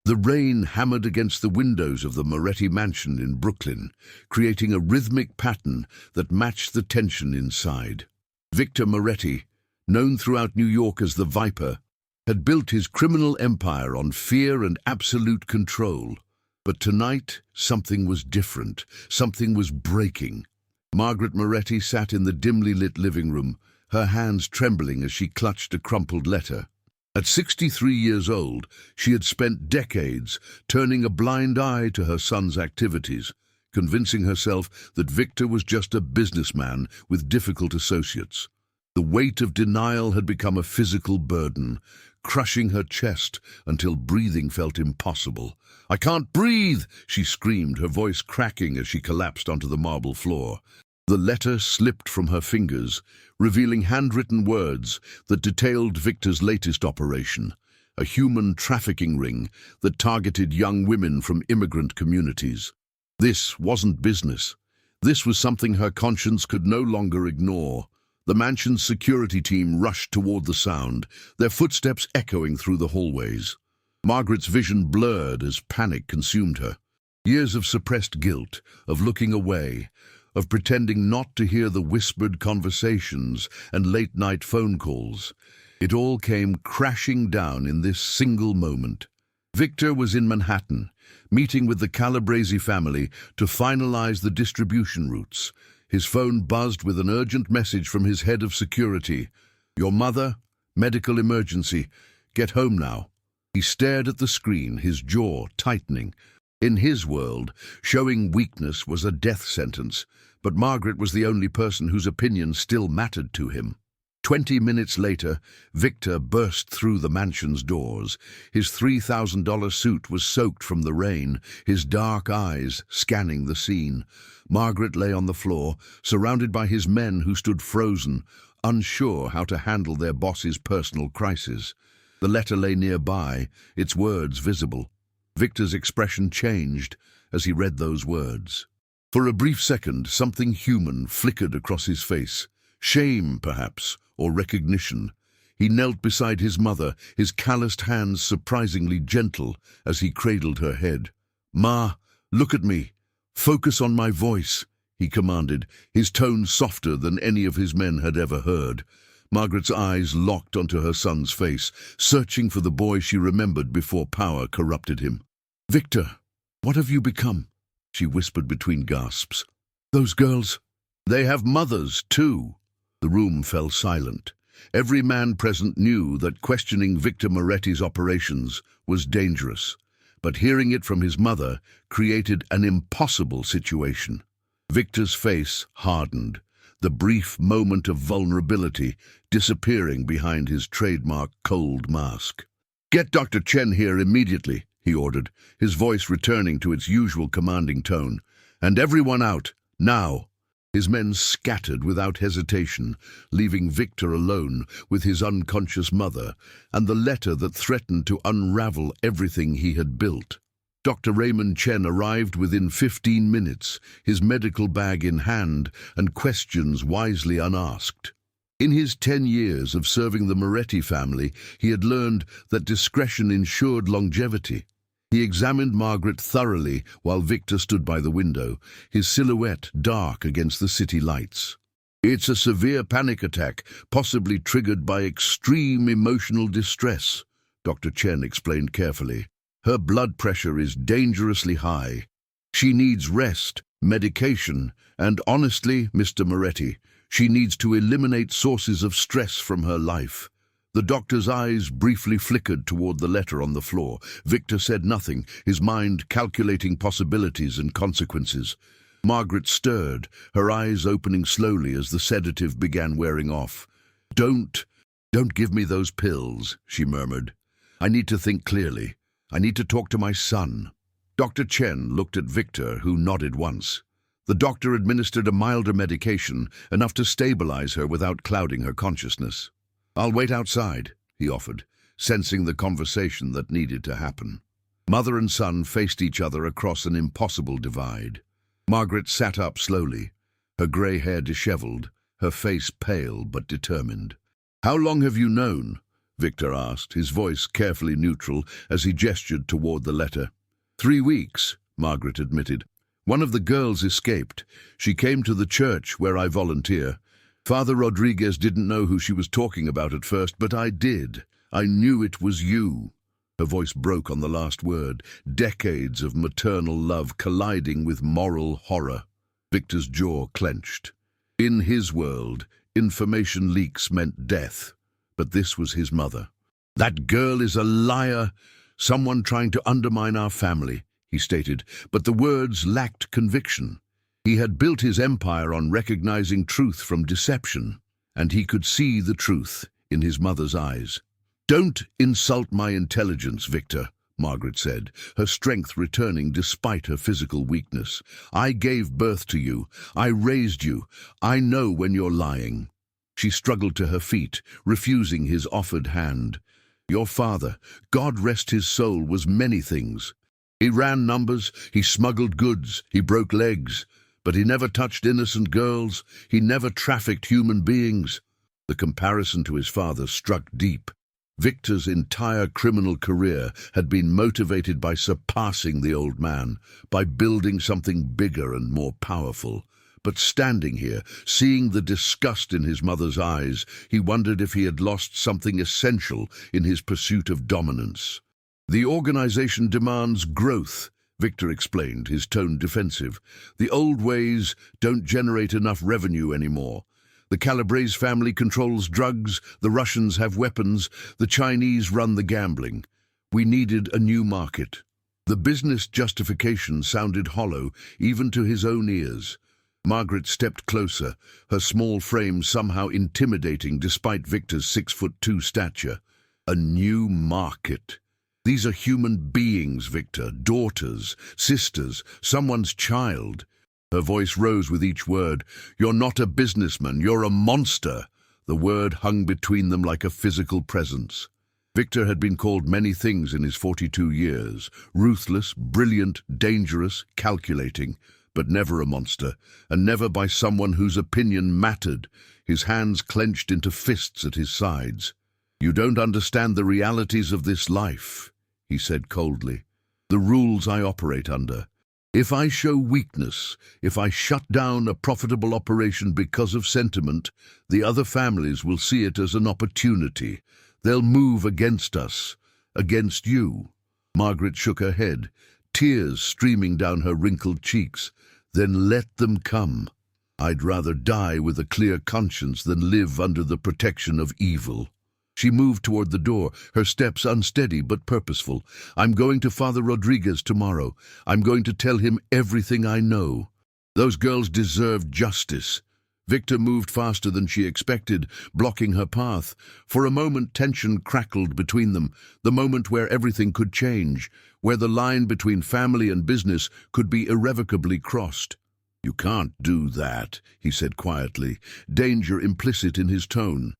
The rain hammered against the windows of the Moretti mansion in Brooklyn, creating a rhythmic pattern that matched the tension inside. Victor Moretti, known throughout New York as the Viper, had built his criminal empire on fear and absolute control. But tonight, something was different. Something was breaking. Margaret Moretti sat in the dimly lit living room, her hands trembling as she clutched a crumpled letter. At 63 years old, she had spent decades turning a blind eye to her son's activities, convincing herself that Victor was just a businessman with difficult associates. The weight of denial had become a physical burden, crushing her chest until breathing felt impossible. "I can't breathe!" she screamed, her voice cracking as she collapsed onto the marble floor. The letter slipped from her fingers, revealing handwritten words that detailed Victor's latest operation, a human trafficking ring that targeted young women from immigrant communities. This wasn't business. This was something her conscience could no longer ignore. The mansion's security team rushed toward the sound, their footsteps echoing through the hallways. Margaret's vision blurred as panic consumed her. Years of suppressed guilt, of looking away, of pretending not to hear the whispered conversations and late-night phone calls. It all came crashing down in this single moment. Victor was in Manhattan, meeting with the Calabrese family to finalize the distribution routes. His phone buzzed with an urgent message from his head of security. "Your mother? Medical emergency. Get home now." He stared at the screen, his jaw tightening. In his world, showing weakness was a death sentence, but Margaret was the only person whose opinion still mattered to him. 20 minutes later, Victor burst through the mansion's doors. His $3,000 suit was soaked from the rain, his dark eyes scanning the scene. Margaret lay on the floor, surrounded by his men who stood frozen, unsure how to handle their boss's personal crisis. The letter lay nearby, its words visible. Victor's expression changed as he read those words. For a brief second, something human flickered across his face. Shame, perhaps, or recognition. He knelt beside his mother, his calloused hands surprisingly gentle as he cradled her head. "Ma, look at me. Focus on my voice," he commanded, his tone softer than any of his men had ever heard. Margaret's eyes locked onto her son's face, searching for the boy she remembered before power corrupted him. "Victor, what have you become?" she whispered between gasps. "Those girls, they have mothers, too." The room fell silent. Every man present knew that questioning Victor Moretti's operations was dangerous, but hearing it from his mother created an impossible situation. Victor's face hardened, the brief moment of vulnerability disappearing behind his trademark cold mask. "Get Dr. Chen here immediately," he ordered, his voice returning to its usual commanding tone. "And everyone out, now." His men scattered without hesitation, leaving Victor alone with his unconscious mother and the letter that threatened to unravel everything he had built. Dr. Raymond Chen arrived within 15 minutes, his medical bag in hand and questions wisely unasked. In his 10 years of serving the Moretti family, he had learned that discretion ensured longevity. He examined Margaret thoroughly while Victor stood by the window, his silhouette dark against the city lights. "It's a severe panic attack, possibly triggered by extreme emotional distress," Dr. Chen explained carefully. "Her blood pressure is dangerously high. She needs rest, medication, and honestly, Mr. Moretti, she needs to eliminate sources of stress from her life." The doctor's eyes briefly flickered toward the letter on the floor. Victor said nothing, his mind calculating possibilities and consequences. Margaret stirred, her eyes opening slowly as the sedative began wearing off. Don't give me those pills," she murmured. "I need to think clearly. I need to talk to my son." Dr. Chen looked at Victor, who nodded once. The doctor administered a milder medication, enough to stabilize her without clouding her consciousness. "I'll wait outside," he offered, sensing the conversation that needed to happen. Mother and son faced each other across an impossible divide. Margaret sat up slowly, her grey hair disheveled, her face pale but determined. "How long have you known?" Victor asked, his voice carefully neutral as he gestured toward the letter. 3 weeks, Margaret admitted. One of the girls escaped. She came to the church where I volunteer. Father Rodriguez didn't know who she was talking about at first, but I did. I knew it was you. Her voice broke on the last word, decades of maternal love colliding with moral horror. Victor's jaw clenched. In his world, information leaks meant death, but this was his mother. That girl is a liar, someone trying to undermine our family, he stated, but the words lacked conviction. He had built his empire on recognizing truth from deception, and he could see the truth in his mother's eyes. Don't insult my intelligence, Victor, Margaret said, her strength returning despite her physical weakness. I gave birth to you. I raised you. I know when you're lying. She struggled to her feet, refusing his offered hand. Your father, God rest his soul, was many things. He ran numbers, he smuggled goods, he broke legs, but he never touched innocent girls. He never trafficked human beings. The comparison to his father struck deep. Victor's entire criminal career had been motivated by surpassing the old man, by building something bigger and more powerful. But standing here, seeing the disgust in his mother's eyes, he wondered if he had lost something essential in his pursuit of dominance. The organization demands growth, Victor explained, his tone defensive. The old ways don't generate enough revenue anymore. The Calabrese family controls drugs, the Russians have weapons, the Chinese run the gambling. We needed a new market. The business justification sounded hollow, even to his own ears. Margaret stepped closer, her small frame somehow intimidating despite Victor's 6'2" stature. A new market. These are human beings, Victor, daughters, sisters, someone's child. Her voice rose with each word. You're not a businessman, you're a monster. The word hung between them like a physical presence. Victor had been called many things in his 42 years. Ruthless, brilliant, dangerous, calculating, but never a monster, and never by someone whose opinion mattered. His hands clenched into fists at his sides. You don't understand the realities of this life, he said coldly. The rules I operate under. If I show weakness, if I shut down a profitable operation because of sentiment, the other families will see it as an opportunity. They'll move against us, against you. Margaret shook her head, tears streaming down her wrinkled cheeks. Then let them come. I'd rather die with a clear conscience than live under the protection of evil. She moved toward the door, her steps unsteady but purposeful. I'm going to Father Rodriguez tomorrow. I'm going to tell him everything I know. Those girls deserve justice. Victor moved faster than she expected, blocking her path. For a moment, tension crackled between them, the moment where everything could change, where the line between family and business could be irrevocably crossed. You can't do that, he said quietly, danger implicit in his tone.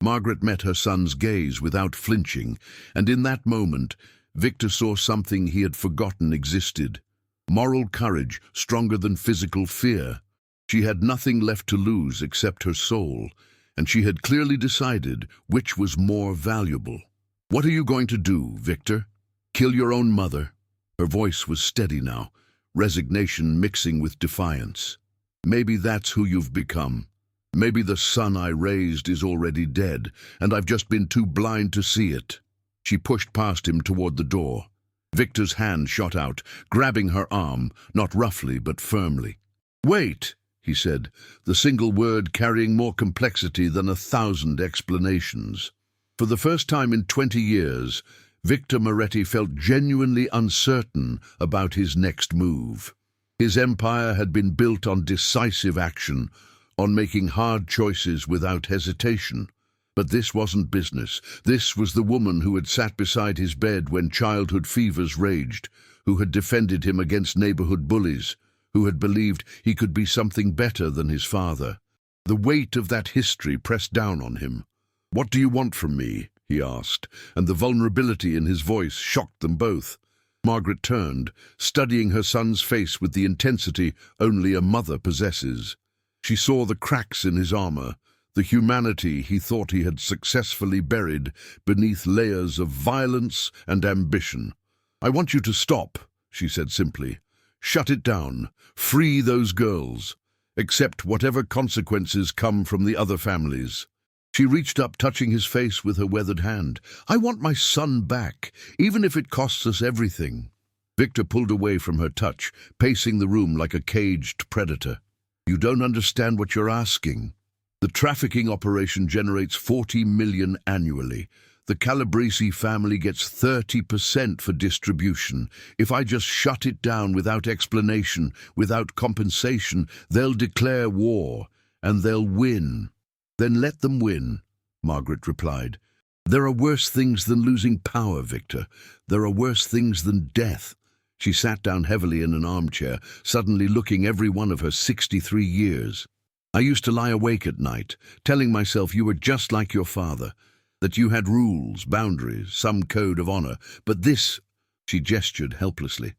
Margaret met her son's gaze without flinching, and in that moment, Victor saw something he had forgotten existed. Moral courage, stronger than physical fear. She had nothing left to lose except her soul, and she had clearly decided which was more valuable. What are you going to do, Victor? Kill your own mother? Her voice was steady now, resignation mixing with defiance. Maybe that's who you've become. Maybe the son I raised is already dead, and I've just been too blind to see it. She pushed past him toward the door. Victor's hand shot out, grabbing her arm, not roughly but firmly. Wait, he said, the single word carrying more complexity than 1,000 explanations. For the first time in 20 years, Victor Moretti felt genuinely uncertain about his next move. His empire had been built on decisive action, on making hard choices without hesitation. But this wasn't business. This was the woman who had sat beside his bed when childhood fevers raged, who had defended him against neighborhood bullies, who had believed he could be something better than his father. The weight of that history pressed down on him. What do you want from me? He asked, and the vulnerability in his voice shocked them both. Margaret turned, studying her son's face with the intensity only a mother possesses. She saw the cracks in his armor, the humanity he thought he had successfully buried beneath layers of violence and ambition. "I want you to stop," she said simply. "Shut it down. Free those girls. Accept whatever consequences come from the other families." She reached up, touching his face with her weathered hand. "I want my son back, even if it costs us everything." Victor pulled away from her touch, pacing the room like a caged predator. "You don't understand what you're asking. The trafficking operation generates 40 million annually. The Calabrese family gets 30% for distribution. If I just shut it down without explanation, without compensation, they'll declare war, and they'll win." "Then let them win," Margaret replied. "There are worse things than losing power, Victor. There are worse things than death." She sat down heavily in an armchair, suddenly looking every one of her 63 years. "I used to lie awake at night, telling myself you were just like your father, that you had rules, boundaries, some code of honor. But this—" She gestured helplessly.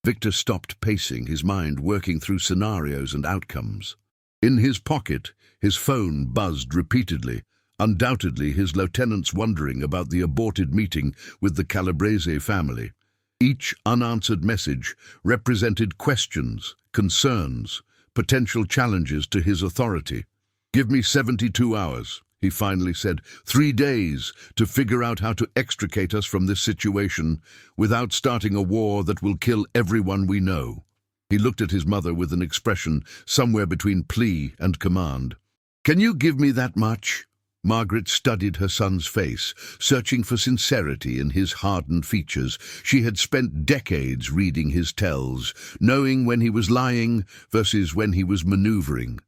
Victor stopped pacing, his mind working through scenarios and outcomes. In his pocket, his phone buzzed repeatedly, undoubtedly his lieutenants wondering about the aborted meeting with the Calabrese family. Each unanswered message represented questions, concerns, potential challenges to his authority. "Give me 72 hours, he finally said. 3 days to figure out how to extricate us from this situation without starting a war that will kill everyone we know." He looked at his mother with an expression somewhere between plea and command. "Can you give me that much?" Margaret studied her son's face, searching for sincerity in his hardened features. She had spent decades reading his tells, knowing when he was lying versus when he was maneuvering.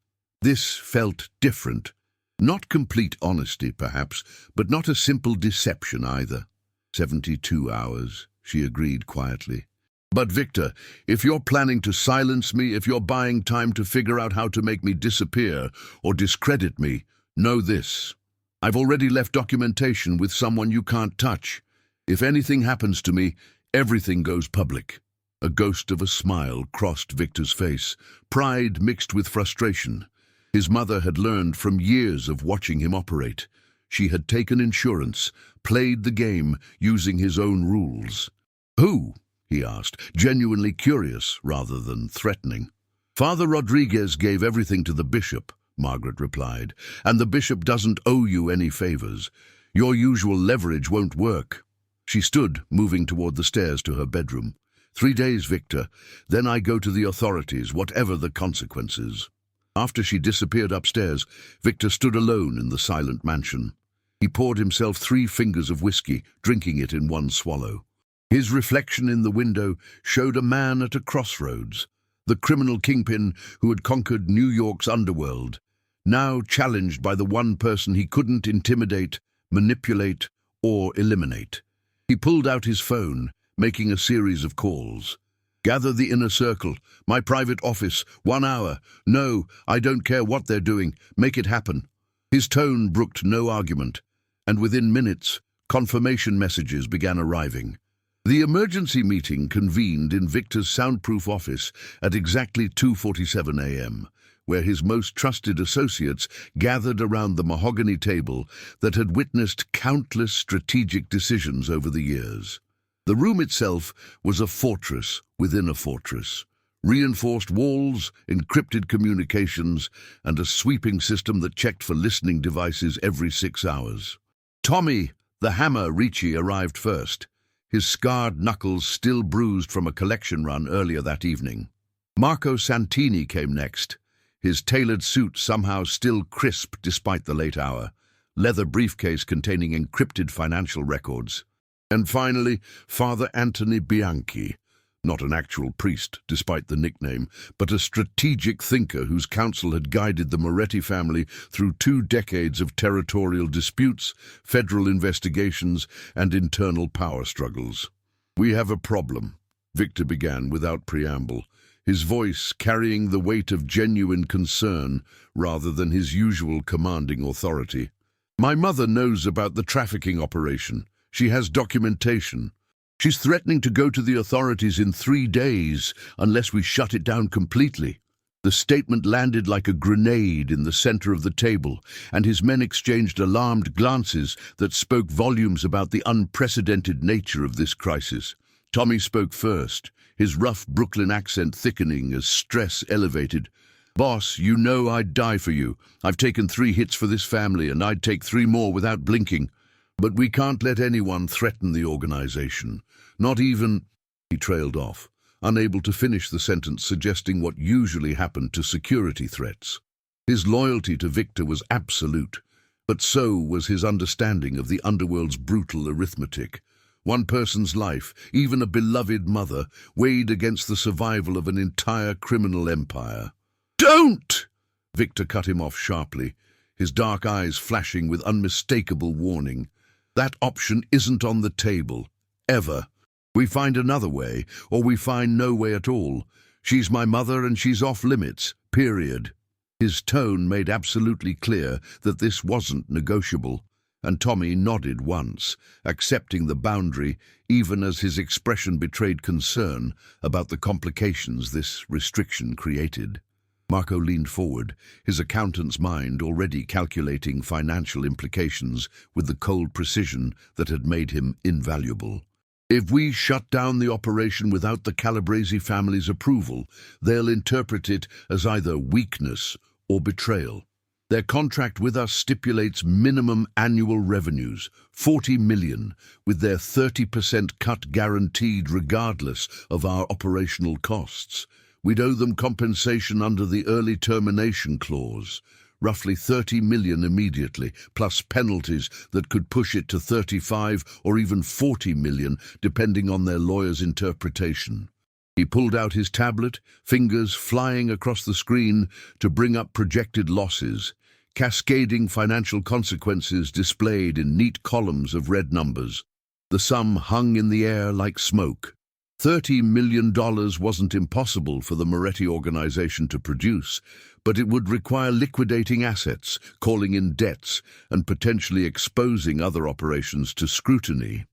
This felt different. Not complete honesty, perhaps, but not a simple deception either. 72 hours, she agreed quietly. "But Victor, if you're planning to silence me, if you're buying time to figure out how to make me disappear or discredit me, know this. I've already left documentation with someone you can't touch. If anything happens to me, everything goes public." A ghost of a smile crossed Victor's face, pride mixed with frustration. His mother had learned from years of watching him operate. She had taken insurance, played the game using his own rules. "Who?" he asked, genuinely curious rather than threatening. "Father Rodriguez gave everything to the bishop," Margaret replied, "and the bishop doesn't owe you any favors. Your usual leverage won't work." She stood, moving toward the stairs to her bedroom. 3 days, Victor. Then I go to the authorities, whatever the consequences." After she disappeared upstairs, Victor stood alone in the silent mansion. He poured himself 3 fingers of whiskey, drinking it in one swallow. His reflection in the window showed a man at a crossroads, the criminal kingpin who had conquered New York's underworld, now challenged by the one person he couldn't intimidate, manipulate, or eliminate. He pulled out his phone, making a series of calls. "Gather the inner circle. My private office. 1 hour. No, I don't care what they're doing. Make it happen." His tone brooked no argument, and within minutes, confirmation messages began arriving. The emergency meeting convened in Victor's soundproof office at exactly 2:47 a.m., where his most trusted associates gathered around the mahogany table that had witnessed countless strategic decisions over the years. The room itself was a fortress within a fortress. Reinforced walls, encrypted communications, and a sweeping system that checked for listening devices every 6 hours. Tommy, the hammer Ricci, arrived first, his scarred knuckles still bruised from a collection run earlier that evening. Marco Santini came next, his tailored suit somehow still crisp despite the late hour, leather briefcase containing encrypted financial records. And finally, Father Anthony Bianchi, not an actual priest, despite the nickname, but a strategic thinker whose counsel had guided the Moretti family through 2 decades of territorial disputes, federal investigations, and internal power struggles. "We have a problem," Victor began without preamble, his voice carrying the weight of genuine concern rather than his usual commanding authority. "My mother knows about the trafficking operation. She has documentation. She's threatening to go to the authorities in 3 days unless we shut it down completely." The statement landed like a grenade in the center of the table, and his men exchanged alarmed glances that spoke volumes about the unprecedented nature of this crisis. Tommy spoke first, his rough Brooklyn accent thickening as stress elevated. "Boss, you know I'd die for you. I've taken 3 hits for this family, and I'd take 3 more without blinking. But we can't let anyone threaten the organization. Not even—" He trailed off, unable to finish the sentence, suggesting what usually happened to security threats. His loyalty to Victor was absolute, but so was his understanding of the underworld's brutal arithmetic. One person's life, even a beloved mother, weighed against the survival of an entire criminal empire. "Don't!" Victor cut him off sharply, his dark eyes flashing with unmistakable warning. "That option isn't on the table. Ever. We find another way, or we find no way at all. She's my mother and she's off limits, period." His tone made absolutely clear that this wasn't negotiable, and Tommy nodded once, accepting the boundary even as his expression betrayed concern about the complications this restriction created. Marco leaned forward, his accountant's mind already calculating financial implications with the cold precision that had made him invaluable. "If we shut down the operation without the Calabrese family's approval, they'll interpret it as either weakness or betrayal. Their contract with us stipulates minimum annual revenues, 40 million, with their 30% cut guaranteed regardless of our operational costs. We'd owe them compensation under the early termination clause, roughly 30 million immediately, plus penalties that could push it to 35 or even 40 million, depending on their lawyer's interpretation." He pulled out his tablet, fingers flying across the screen to bring up projected losses, cascading financial consequences displayed in neat columns of red numbers. The sum hung in the air like smoke. $30 million wasn't impossible for the Moretti organization to produce, but it would require liquidating assets, calling in debts, and potentially exposing other operations to scrutiny.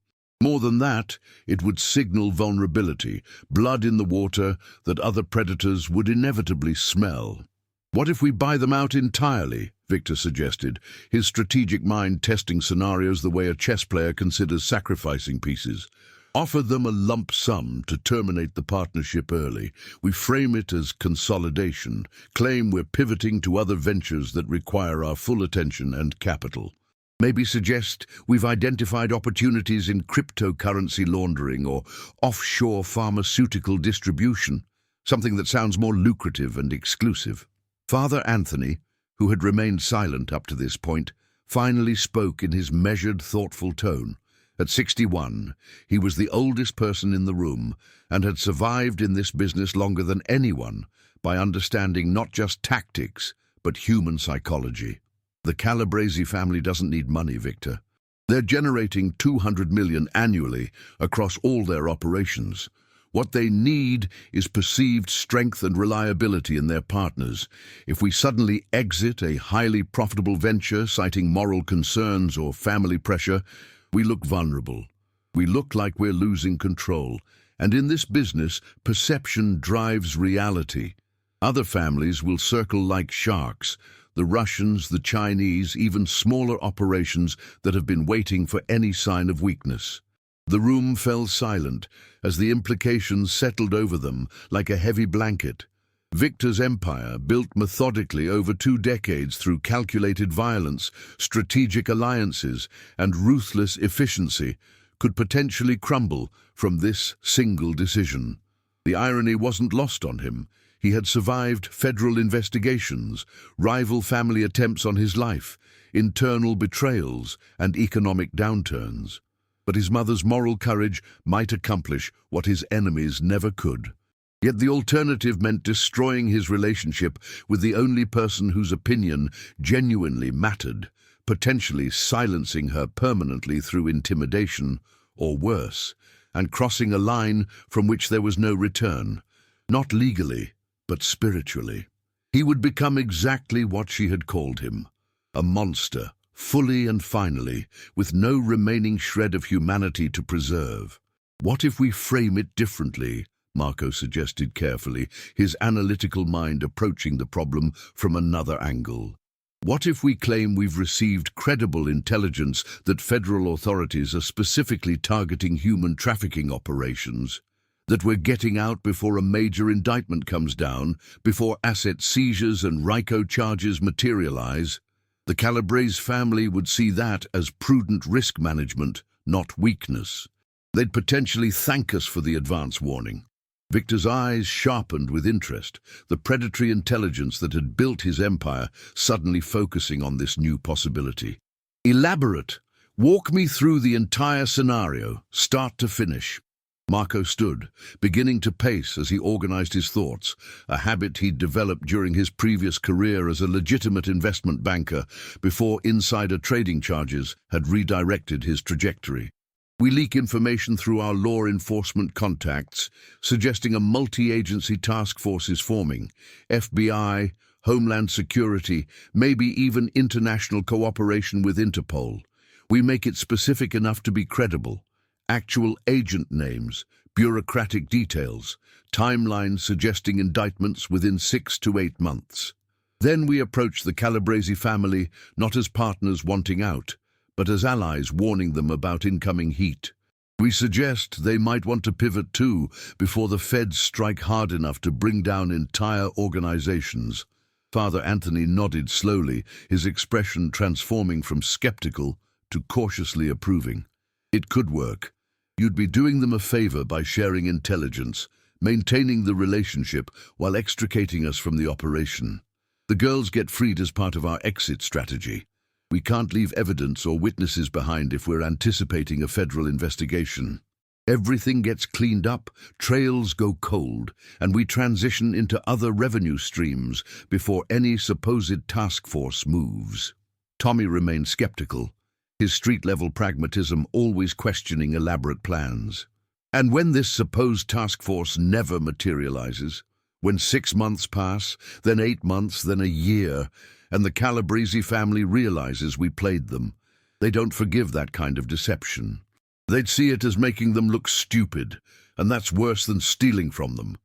More than that, it would signal vulnerability, blood in the water that other predators would inevitably smell. "What if we buy them out entirely?" Victor suggested, his strategic mind testing scenarios the way a chess player considers sacrificing pieces. "Offer them a lump sum to terminate the partnership early. We frame it as consolidation, claim we're pivoting to other ventures that require our full attention and capital. Maybe suggest we've identified opportunities in cryptocurrency laundering or offshore pharmaceutical distribution, something that sounds more lucrative and exclusive." Father Anthony, who had remained silent up to this point, finally spoke in his measured, thoughtful tone. At 61, he was the oldest person in the room and had survived in this business longer than anyone by understanding not just tactics, but human psychology. "The Calabrese family doesn't need money, Victor. They're generating 200 million annually across all their operations. What they need is perceived strength and reliability in their partners. If we suddenly exit a highly profitable venture citing moral concerns or family pressure, we look vulnerable. We look like we're losing control. And in this business, perception drives reality. Other families will circle like sharks, the Russians, the Chinese, even smaller operations that have been waiting for any sign of weakness." The room fell silent as the implications settled over them like a heavy blanket. Victor's empire, built methodically over 2 decades through calculated violence, strategic alliances, and ruthless efficiency, could potentially crumble from this single decision. The irony wasn't lost on him. He had survived federal investigations, rival family attempts on his life, internal betrayals, and economic downturns. But his mother's moral courage might accomplish what his enemies never could. Yet the alternative meant destroying his relationship with the only person whose opinion genuinely mattered, potentially silencing her permanently through intimidation, or worse, and crossing a line from which there was no return, not legally, but spiritually. He would become exactly what she had called him, a monster, fully and finally, with no remaining shred of humanity to preserve. "What if we frame it differently?" Marco suggested carefully, his analytical mind approaching the problem from another angle. What if we claim we've received credible intelligence that federal authorities are specifically targeting human trafficking operations? That we're getting out before a major indictment comes down, before asset seizures and RICO charges materialize? The Calabrese family would see that as prudent risk management, not weakness. They'd potentially thank us for the advance warning. Victor's eyes sharpened with interest, the predatory intelligence that had built his empire suddenly focusing on this new possibility. Elaborate. Walk me through the entire scenario, start to finish. Marco stood, beginning to pace as he organized his thoughts, a habit he'd developed during his previous career as a legitimate investment banker before insider trading charges had redirected his trajectory. We leak information through our law enforcement contacts, suggesting a multi-agency task force is forming. FBI, Homeland Security, maybe even international cooperation with Interpol. We make it specific enough to be credible. Actual agent names, bureaucratic details, timelines suggesting indictments within 6 to 8 months. Then we approach the Calabrese family not as partners wanting out, but as allies warning them about incoming heat. We suggest they might want to pivot too before the feds strike hard enough to bring down entire organizations. Father Anthony nodded slowly, his expression transforming from skeptical to cautiously approving. It could work. You'd be doing them a favor by sharing intelligence, maintaining the relationship while extricating us from the operation. The girls get freed as part of our exit strategy. We can't leave evidence or witnesses behind if we're anticipating a federal investigation. Everything gets cleaned up, trails go cold, and we transition into other revenue streams before any supposed task force moves. Tommy remained skeptical, his street-level pragmatism always questioning elaborate plans. And when this supposed task force never materializes, when 6 months pass, then 8 months, then a year, and the Calabrese family realizes we played them, they don't forgive that kind of deception. They'd see it as making them look stupid, and that's worse than stealing from them.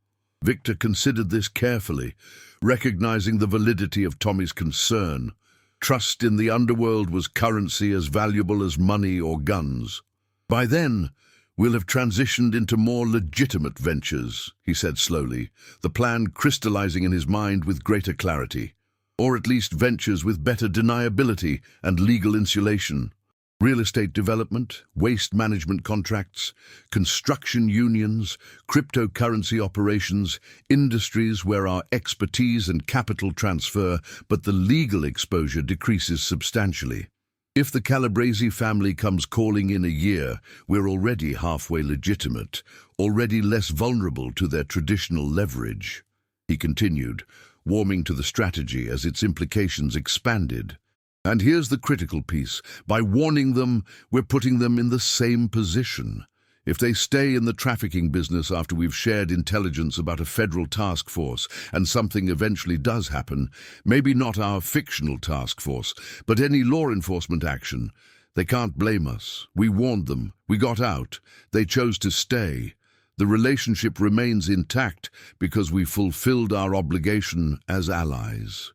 Victor considered this carefully, recognizing the validity of Tommy's concern. Trust in the underworld was currency as valuable as money or guns. By then, we'll have transitioned into more legitimate ventures, he said slowly, the plan crystallizing in his mind with greater clarity. Or at least ventures with better deniability and legal insulation. Real estate development, waste management contracts, construction unions, cryptocurrency operations, industries where our expertise and capital transfer, but the legal exposure decreases substantially. If the Calabrese family comes calling in a year, we're already halfway legitimate, already less vulnerable to their traditional leverage. He continued, warming to the strategy as its implications expanded. And here's the critical piece. By warning them, we're putting them in the same position. If they stay in the trafficking business after we've shared intelligence about a federal task force and something eventually does happen, maybe not our fictional task force, but any law enforcement action, they can't blame us. We warned them. We got out. They chose to stay. The relationship remains intact because we fulfilled our obligation as allies.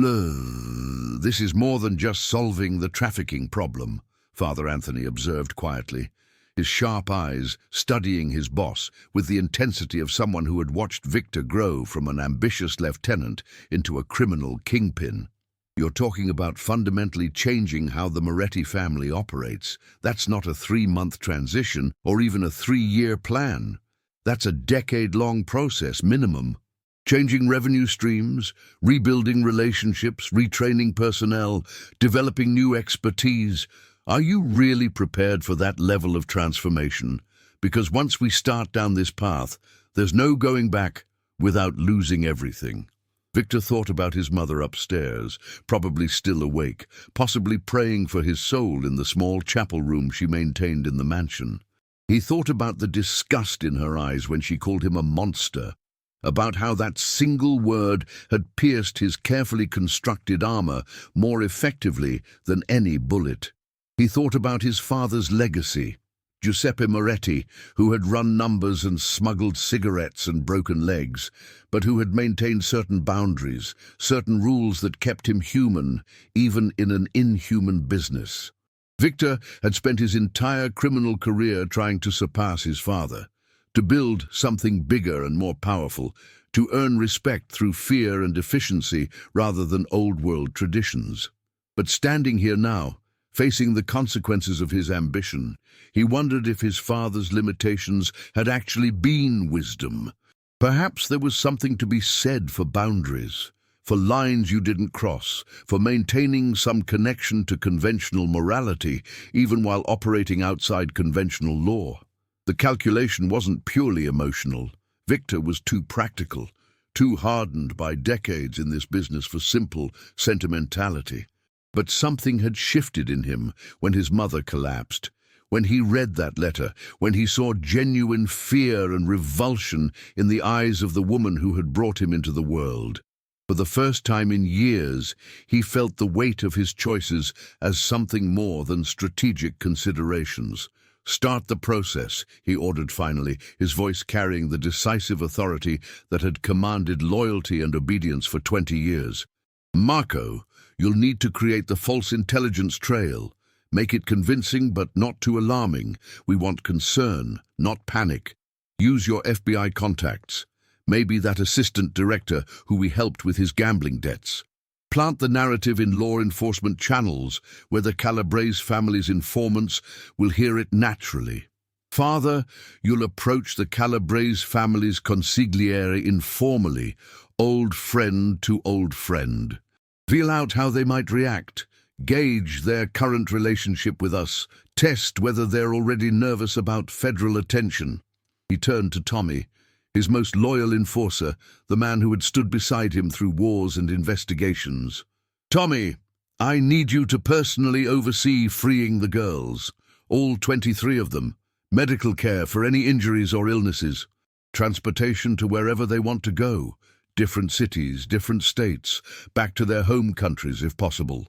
This is more than just solving the trafficking problem, Father Anthony observed quietly, his sharp eyes studying his boss with the intensity of someone who had watched Victor grow from an ambitious lieutenant into a criminal kingpin. You're talking about fundamentally changing how the Moretti family operates. That's not a 3-month transition or even a 3-year plan. That's a decade-long process, minimum. Changing revenue streams, rebuilding relationships, retraining personnel, developing new expertise. Are you really prepared for that level of transformation? Because once we start down this path, there's no going back without losing everything. Victor thought about his mother upstairs, probably still awake, possibly praying for his soul in the small chapel room she maintained in the mansion. He thought about the disgust in her eyes when she called him a monster, about how that single word had pierced his carefully constructed armor more effectively than any bullet. He thought about his father's legacy, Giuseppe Moretti, who had run numbers and smuggled cigarettes and broken legs, but who had maintained certain boundaries, certain rules that kept him human, even in an inhuman business. Victor had spent his entire criminal career trying to surpass his father, to build something bigger and more powerful, to earn respect through fear and efficiency rather than old-world traditions. But standing here now, facing the consequences of his ambition, he wondered if his father's limitations had actually been wisdom. Perhaps there was something to be said for boundaries, for lines you didn't cross, for maintaining some connection to conventional morality, even while operating outside conventional law. The calculation wasn't purely emotional. Victor was too practical, too hardened by decades in this business for simple sentimentality. But something had shifted in him when his mother collapsed, when he read that letter, when he saw genuine fear and revulsion in the eyes of the woman who had brought him into the world. For the first time in years, he felt the weight of his choices as something more than strategic considerations. "Start the process," he ordered finally, his voice carrying the decisive authority that had commanded loyalty and obedience for 20 years. "Marco, you'll need to create the false intelligence trail. Make it convincing but not too alarming. We want concern, not panic. Use your FBI contacts. Maybe that assistant director who we helped with his gambling debts. Plant the narrative in law enforcement channels where the Calabrese family's informants will hear it naturally. Father, you'll approach the Calabrese family's consigliere informally, old friend to old friend. Feel out how they might react. Gauge their current relationship with us. Test whether they're already nervous about federal attention." He turned to Tommy, his most loyal enforcer, the man who had stood beside him through wars and investigations. "Tommy, I need you to personally oversee freeing the girls, all 23 of them, medical care for any injuries or illnesses, transportation to wherever they want to go, different cities, different states, back to their home countries if possible,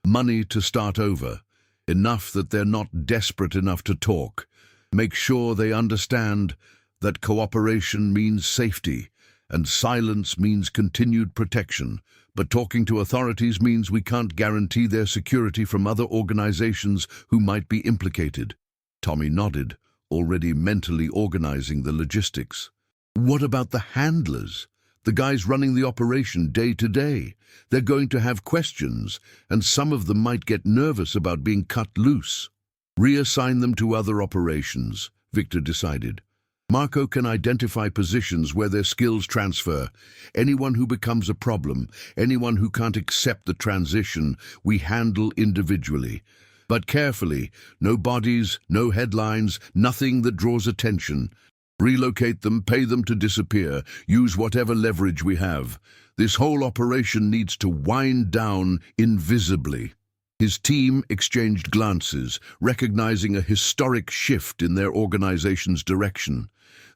money to start over, enough that they're not desperate enough to talk. Make sure they understand that cooperation means safety, and silence means continued protection, but talking to authorities means we can't guarantee their security from other organizations who might be implicated." Tommy nodded, already mentally organizing the logistics. "What about the handlers? The guys running the operation day to day? They're going to have questions, and some of them might get nervous about being cut loose." "Reassign them to other operations," Victor decided. "Marco can identify positions where their skills transfer. Anyone who becomes a problem, anyone who can't accept the transition, we handle individually. But carefully, no bodies, no headlines, nothing that draws attention. Relocate them, pay them to disappear, use whatever leverage we have. This whole operation needs to wind down invisibly." His team exchanged glances, recognizing a historic shift in their organization's direction.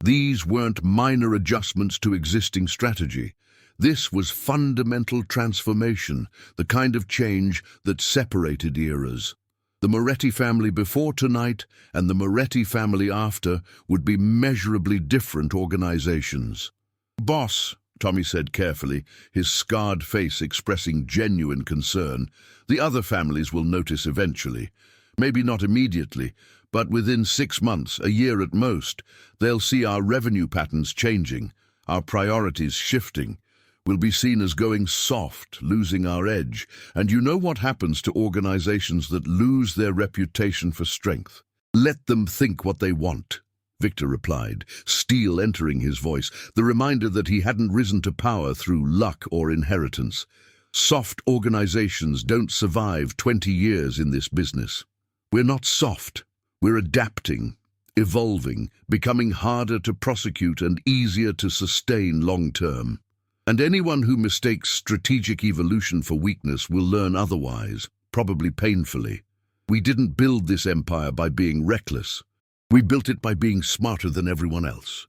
These weren't minor adjustments to existing strategy. This was fundamental transformation, the kind of change that separated eras. The Moretti family before tonight and the Moretti family after would be measurably different organizations. "Boss," Tommy said carefully, his scarred face expressing genuine concern, "the other families will notice eventually. Maybe not immediately, but within 6 months, a year at most, they'll see our revenue patterns changing, our priorities shifting. We'll be seen as going soft, losing our edge. And you know what happens to organizations that lose their reputation for strength? Let them think what they want." Victor replied, steel entering his voice, the reminder that he hadn't risen to power through luck or inheritance. "Soft organizations don't survive 20 years in this business. We're not soft. We're adapting, evolving, becoming harder to prosecute and easier to sustain long-term. And anyone who mistakes strategic evolution for weakness will learn otherwise, probably painfully. We didn't build this empire by being reckless. We built it by being smarter than everyone else.